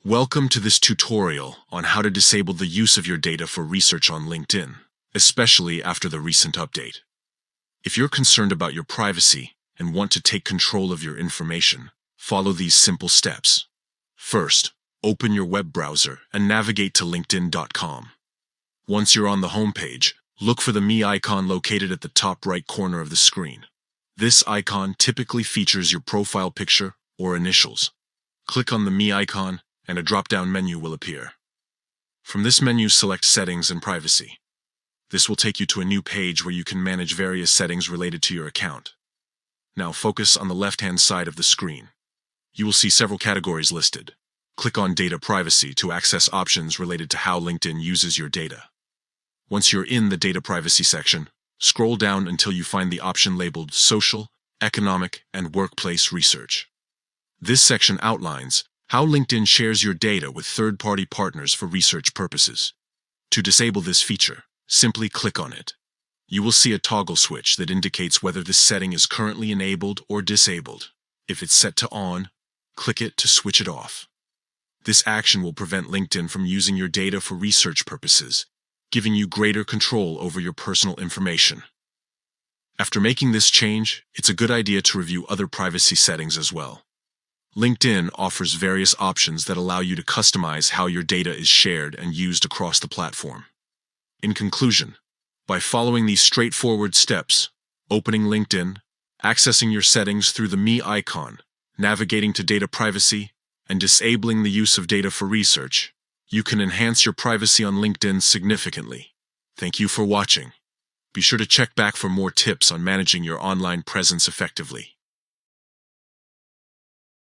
Welcome to this tutorial on how to disable the use of your data for research on LinkedIn, especially after the recent update. If you're concerned about your privacy and want to take control of your information, follow these simple steps. First, open your web browser and navigate to linkedin.com. Once you're on the homepage, look for the Me icon located at the top right corner of the screen. This icon typically features your profile picture or initials. Click on the Me icon and a drop-down menu will appear. From this menu, select Settings and Privacy. This will take you to a new page where you can manage various settings related to your account. Now focus on the left-hand side of the screen. You will see several categories listed. Click on Data Privacy to access options related to how LinkedIn uses your data. Once you're in the Data Privacy section, scroll down until you find the option labeled Social, Economic, and Workplace Research. This section outlines how LinkedIn shares your data with third-party partners for research purposes. To disable this feature, simply click on it. You will see a toggle switch that indicates whether this setting is currently enabled or disabled. If it's set to on, click it to switch it off. This action will prevent LinkedIn from using your data for research purposes, giving you greater control over your personal information. After making this change, it's a good idea to review other privacy settings as well. LinkedIn offers various options that allow you to customize how your data is shared and used across the platform. In conclusion, by following these straightforward steps, opening LinkedIn, accessing your settings through the Me icon, navigating to data privacy, and disabling the use of data for research, you can enhance your privacy on LinkedIn significantly. Thank you for watching. Be sure to check back for more tips on managing your online presence effectively.